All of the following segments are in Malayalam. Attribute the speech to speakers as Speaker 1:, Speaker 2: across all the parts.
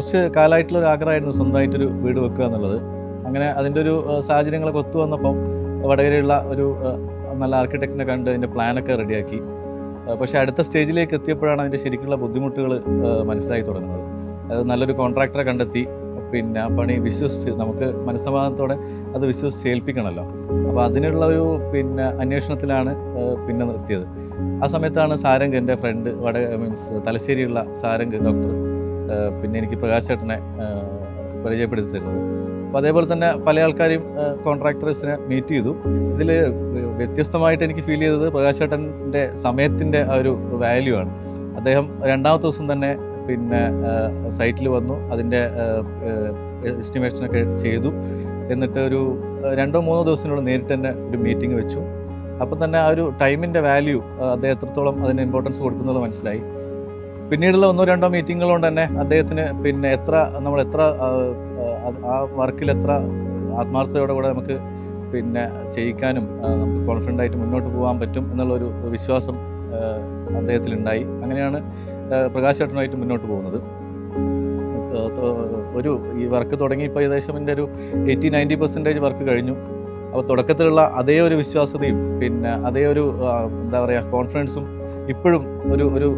Speaker 1: കുറച്ച് കാലമായിട്ടുള്ളൊരു ആഗ്രഹമായിരുന്നു സ്വന്തമായിട്ടൊരു വീട് വെക്കുക എന്നുള്ളത്. അങ്ങനെ അതിൻ്റെ ഒരു സാഹചര്യങ്ങളൊക്കെ ഒത്തു വന്നപ്പം വടകരയുള്ള ഒരു നല്ല ആർക്കിടെക്റ്റിനെ കണ്ട് അതിൻ്റെ പ്ലാനൊക്കെ റെഡിയാക്കി. പക്ഷേ അടുത്ത സ്റ്റേജിലേക്ക് എത്തിയപ്പോഴാണ് അതിൻ്റെ ശരിക്കുള്ള ബുദ്ധിമുട്ടുകൾ മനസ്സിലായി തുടങ്ങുന്നത്. അത് നല്ലൊരു കോൺട്രാക്ടറെ കണ്ടെത്തി, പിന്നെ ആ പണി വിശ്വസിച്ച് നമുക്ക് മനസ്സമാധാനത്തോടെ അത് വിശ്വസിച്ച് ഏൽപ്പിക്കണമല്ലോ. അപ്പോൾ അതിനുള്ള ഒരു അന്വേഷണത്തിലാണ് പിന്നെ എത്തിയത്. ആ സമയത്താണ് സാരംഗ്, എൻ്റെ ഫ്രണ്ട് തലശ്ശേരിയുള്ള സാരംഗ് ഡോക്ടർ പിന്നെ എനിക്ക് പ്രകാശ് ചേട്ടനെ പരിചയപ്പെടുത്തി തരുന്നത്. അപ്പോൾ അതേപോലെ തന്നെ പല ആൾക്കാരെയും കോൺട്രാക്ടേഴ്സിനെ മീറ്റ് ചെയ്തു. ഇതിൽ വ്യത്യസ്തമായിട്ട് എനിക്ക് ഫീൽ ചെയ്തത് പ്രകാശ് ചേട്ടൻ്റെ സമയത്തിൻ്റെ ആ ഒരു വാല്യൂ ആണ്. അദ്ദേഹം രണ്ടാമത്തെ ദിവസം തന്നെ സൈറ്റിൽ വന്നു, അതിൻ്റെ എസ്റ്റിമേഷനൊക്കെ ചെയ്തു. എന്നിട്ട് ഒരു 2-3 ദിവസത്തിനുള്ളിൽ നേരിട്ട് തന്നെ ഒരു മീറ്റിംഗ് വെച്ചു. അപ്പം തന്നെ ആ ഒരു ടൈമിൻ്റെ വാല്യൂ അദ്ദേഹം എത്രത്തോളം അതിന് ഇമ്പോർട്ടൻസ് കൊടുക്കുന്നത് മനസ്സിലായി. പിന്നീടുള്ള 1-2 മീറ്റിങ്ങുകൾ കൊണ്ട് തന്നെ അദ്ദേഹത്തിന് എത്ര ആ വർക്കിൽ എത്ര ആത്മാർത്ഥതയോടെ കൂടെ നമുക്ക് ചെയ്യിക്കാനും നമുക്ക് കോൺഫിഡൻ്റ് ആയിട്ട് മുന്നോട്ട് പോകാൻ പറ്റും എന്നുള്ളൊരു വിശ്വാസം അദ്ദേഹത്തിലുണ്ടായി. അങ്ങനെയാണ് പ്രകാശ് ചേട്ടനുമായിട്ട് മുന്നോട്ട് പോകുന്നത്. ഈ വർക്ക് തുടങ്ങി ഇപ്പോൾ ഏകദേശം എൻ്റെ ഒരു 80-90% വർക്ക് കഴിഞ്ഞു. അപ്പോൾ തുടക്കത്തിലുള്ള അതേ ഒരു വിശ്വാസ്യതയും അതേ ഒരു കോൺഫിഡൻസും ഇപ്പോഴും ഒരു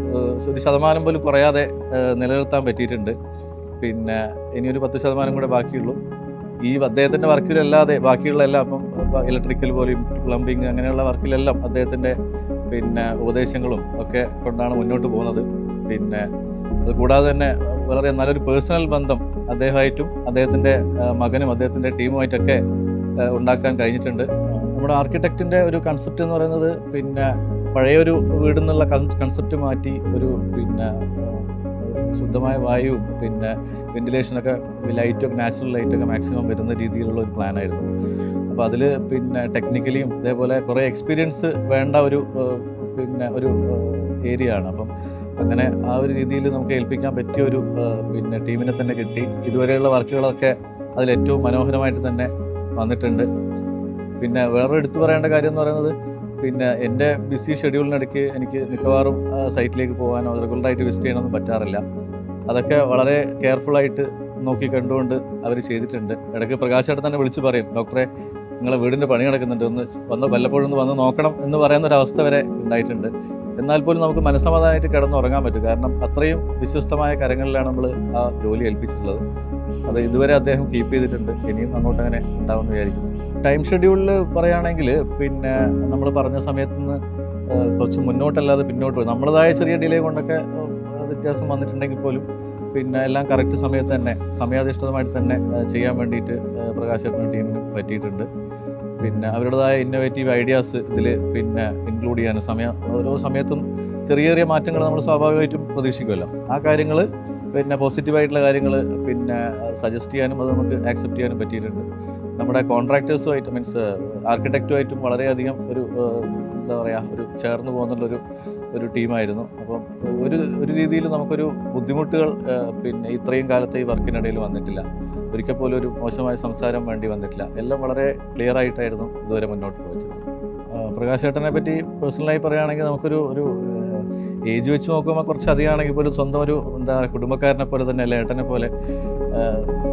Speaker 1: ശതമാനം പോലും കുറയാതെ നിലനിർത്താൻ പറ്റിയിട്ടുണ്ട്. ഇനിയൊരു 10% കൂടെ ബാക്കിയുള്ളൂ. ഈ അദ്ദേഹത്തിൻ്റെ വർക്കിലല്ലാതെ ബാക്കിയുള്ള എല്ലാം, അപ്പം ഇലക്ട്രിക്കൽ പോലും പ്ലംബിങ് അങ്ങനെയുള്ള വർക്കിലെല്ലാം അദ്ദേഹത്തിൻ്റെ ഉപദേശങ്ങളും ഒക്കെ കൊണ്ടാണ് മുന്നോട്ട് പോകുന്നത്. അത് കൂടാതെ തന്നെ വളരെ നല്ലൊരു പേഴ്സണൽ ബന്ധം അദ്ദേഹമായിട്ടും അദ്ദേഹത്തിൻ്റെ മകനും അദ്ദേഹത്തിൻ്റെ ടീമുമായിട്ടൊക്കെ ഉണ്ടാക്കാൻ കഴിഞ്ഞിട്ടുണ്ട്. നമ്മുടെ ആർക്കിടെക്റ്റിൻ്റെ ഒരു കൺസെപ്റ്റ് എന്ന് പറയുന്നത് പഴയൊരു വീടെന്നുള്ള കൺസെപ്റ്റ് മാറ്റി ഒരു ശുദ്ധമായ വായുവും വെന്റിലേഷനൊക്കെ ലൈറ്റൊക്കെ നാച്ചുറൽ ലൈറ്റൊക്കെ മാക്സിമം വരുന്ന രീതിയിലുള്ള ഒരു പ്ലാനായിരുന്നു. അപ്പോൾ അതിൽ ടെക്നിക്കലിയും അതേപോലെ കുറേ എക്സ്പീരിയൻസ് വേണ്ട ഒരു ഏരിയ ആണ്. അപ്പം അങ്ങനെ ആ ഒരു രീതിയിൽ നമുക്ക് ഏൽപ്പിക്കാൻ പറ്റിയ ഒരു ടീമിനെ തന്നെ കിട്ടി. ഇതുവരെയുള്ള വർക്കുകളൊക്കെ അതിലേറ്റവും മനോഹരമായിട്ട് തന്നെ വന്നിട്ടുണ്ട്. വേറൊരു എടുത്തു പറയേണ്ട കാര്യം എന്ന് പറയുന്നത് എൻ്റെ ബിസി ഷെഡ്യൂളിനിടയ്ക്ക് എനിക്ക് മിക്കവാറും സൈറ്റിലേക്ക് പോകാനോ റെഗുലറായിട്ട് വിസിറ്റ് ചെയ്യണമെന്നും പറ്റാറില്ല. അതൊക്കെ വളരെ കെയർഫുള്ളായിട്ട് നോക്കി കണ്ടുകൊണ്ട് അവർ ചെയ്തിട്ടുണ്ട്. ഇടയ്ക്ക് പ്രകാശ് ചേട്ടൻ തന്നെ വിളിച്ച് പറയും, ഡോക്ടറെ നിങ്ങളെ വീടിൻ്റെ പണി നടക്കുന്നുണ്ട്, വല്ലപ്പോഴും വന്ന് നോക്കണം എന്ന് പറയുന്നൊരവസ്ഥ വരെ ഉണ്ടായിട്ടുണ്ട്. എന്നാൽ പോലും നമുക്ക് മനസ്സമാധാനമായിട്ട് കിടന്നുറങ്ങാൻ പറ്റും. കാരണം അത്രയും വിശ്വസ്തമായ കരങ്ങളിലാണ് നമ്മൾ ആ ജോലി ഏൽപ്പിച്ചിട്ടുള്ളത്. അത് ഇതുവരെ അദ്ദേഹം കീപ്പ് ചെയ്തിട്ടുണ്ട്. ഇനിയും അങ്ങോട്ട് അങ്ങനെ ഉണ്ടാവുമെന്ന് വിചാരിക്കുന്നു. ടൈം ഷെഡ്യൂളിൽ പറയുകയാണെങ്കിൽ നമ്മൾ പറഞ്ഞ സമയത്ത് നിന്ന് കുറച്ച് മുന്നോട്ടല്ലാതെ പിന്നോട്ട് പോയി നമ്മളതായ ചെറിയ ഡിലേ കൊണ്ടൊക്കെ വ്യത്യാസം വന്നിട്ടുണ്ടെങ്കിൽ പോലും എല്ലാം കറക്റ്റ് സമയത്ത് തന്നെ സമയാധിഷ്ഠിതമായിട്ട് തന്നെ ചെയ്യാൻ വേണ്ടിയിട്ട് പ്രകാശ് ചേട്ടനും ടീമിനും പറ്റിയിട്ടുണ്ട്. അവരുടേതായ ഇന്നോവേറ്റീവ് ഐഡിയാസ് ഇതിൽ ഇൻക്ലൂഡ് ചെയ്യാനും ഓരോ സമയത്തും ചെറിയ ചെറിയ മാറ്റങ്ങൾ നമ്മൾ സ്വാഭാവികമായിട്ടും പ്രതീക്ഷിക്കുമല്ലോ. ആ കാര്യങ്ങൾ പോസിറ്റീവായിട്ടുള്ള കാര്യങ്ങൾ സജസ്റ്റ് ചെയ്യാനും അത് നമുക്ക് ആക്സെപ്റ്റ് ചെയ്യാനും പറ്റിയിട്ടുണ്ട്. നമ്മുടെ കോൺട്രാക്ടേഴ്സുമായിട്ട് ആർക്കിടെക്റ്റുമായിട്ടും വളരെയധികം ഒരു ചേർന്ന് പോകുന്നുള്ളൊരു ടീമായിരുന്നു. അപ്പം ഒരു രീതിയിൽ നമുക്കൊരു ബുദ്ധിമുട്ടുകൾ ഇത്രയും കാലത്തെ ഈ വർക്കിനിടയിൽ വന്നിട്ടില്ല. ഒരിക്കൽ പോലും ഒരു മോശമായ സംസാരം വേണ്ടി വന്നിട്ടില്ല. എല്ലാം വളരെ ക്ലിയർ ആയിട്ടായിരുന്നു ഇതുവരെ മുന്നോട്ട് പോയിട്ടുള്ളത്. പ്രകാശ് ചേട്ടനെ പറ്റി പേഴ്സണലായി പറയുകയാണെങ്കിൽ നമുക്കൊരു ഏജ് വെച്ച് നോക്കുമ്പോൾ കുറച്ച് അധികമാണെങ്കിൽ പോലും സ്വന്തം കുടുംബക്കാരനെ പോലെ തന്നെ അല്ല, ഏട്ടനെ പോലെ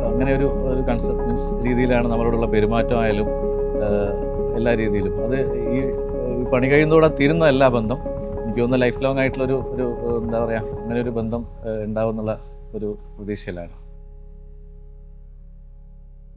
Speaker 1: അങ്ങനെ ഒരു കൺസെപ്റ്റ് രീതിയിലാണ് നമ്മളോടുള്ള പെരുമാറ്റമായാലും എല്ലാ രീതിയിലും. അത് ഈ പണി കഴിയുന്നതോടെ തീരുന്നതല്ല ബന്ധം. എനിക്ക് തോന്നുന്ന ലൈഫ് ലോങ് ആയിട്ടുള്ളൊരു അങ്ങനെ ഒരു ബന്ധം ഉണ്ടാവും എന്നുള്ള ഒരു പ്രതീക്ഷയിലാണ്.